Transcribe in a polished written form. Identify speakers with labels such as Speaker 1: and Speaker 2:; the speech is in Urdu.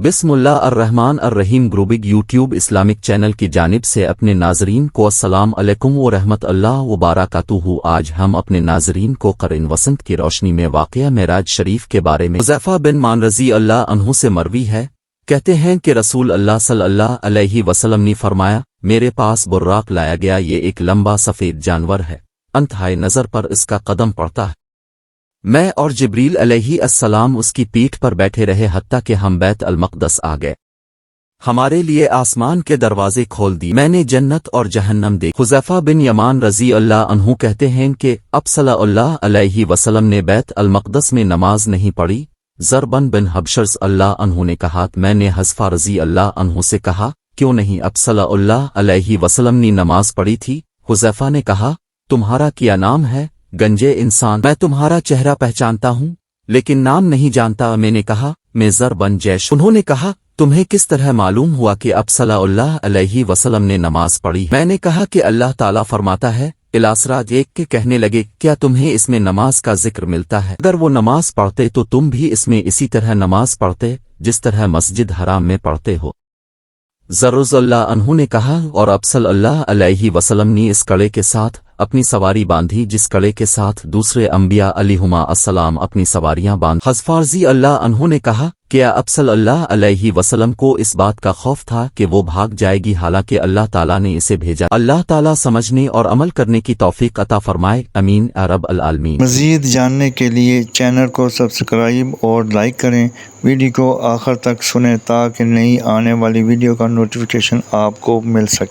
Speaker 1: بسم اللہ الرحمن الرحیم گروبگ یوٹیوب اسلامک چینل کی جانب سے اپنے ناظرین کو السلام علیکم ورحمۃ اللہ وبرکاتہ۔ آج ہم اپنے ناظرین کو قرن وسنت کی روشنی میں واقعہ معراج شریف کے بارے میں حذیفہ بن مان رضی اللہ عنہ سے مروی ہے، کہتے ہیں کہ رسول اللہ صلی اللہ علیہ وسلم نے فرمایا، میرے پاس براق لایا گیا، یہ ایک لمبا سفید جانور ہے، انتہائی نظر پر اس کا قدم پڑتا ہے۔ میں اور جبریل علیہ السلام اس کی پیٹھ پر بیٹھے رہے حتیٰ کہ ہم بیت المقدس آ گئے، ہمارے لیے آسمان کے دروازے کھول دی، میں نے جنت اور جہنم دیکھی۔ حذیفہ بن یمان رضی اللہ عنہ کہتے ہیں کہ اب صلی اللہ علیہ وسلم نے بیت المقدس میں نماز نہیں پڑھی۔ زربن بن حبشرز اللہ عنہ نے کہا، میں نے حذیفہ رضی اللہ عنہ سے کہا، کیوں نہیں اب صلی اللہ علیہ وسلم نے نماز پڑھی تھی؟ حذیفہ نے کہا، تمہارا کیا نام ہے گنجے انسان؟ میں تمہارا چہرہ پہچانتا ہوں لیکن نام نہیں جانتا۔ میں نے کہا، میں زر بن جیش۔ انہوں نے کہا، تمہیں کس طرح معلوم ہوا کہ اب صلی اللہ علیہ وسلم نے نماز پڑھی؟ میں نے کہا کہ اللہ تعالیٰ فرماتا ہے، الاسراج ایک کے کہنے لگے، کیا تمہیں اس میں نماز کا ذکر ملتا ہے؟ اگر وہ نماز پڑھتے تو تم بھی اس میں اسی طرح نماز پڑھتے جس طرح مسجد حرام میں پڑھتے ہو۔ زر رضی اللہ عنہ نے کہا، اور اب صلی اللہ علیہ وسلم نے اس کڑے کے ساتھ اپنی سواری باندھی جس کڑے کے ساتھ دوسرے انبیاء علیہما السلام اپنی سواریاں باندھ۔ حذیفہ رضی اللہ عنہ نے کہا، کیا اب صلی اللہ علیہ وسلم کو اس بات کا خوف تھا کہ وہ بھاگ جائے گی حالانکہ اللہ تعالیٰ نے اسے بھیجا؟ اللہ تعالیٰ سمجھنے اور عمل کرنے کی توفیق عطا فرمائے، امین یا رب العالمین۔
Speaker 2: مزید جاننے کے لیے چینل کو سبسکرائب اور لائک کریں، ویڈیو کو آخر تک سنیں تاکہ نئی آنے والی ویڈیو کا نوٹیفیکیشن آپ کو مل سکے۔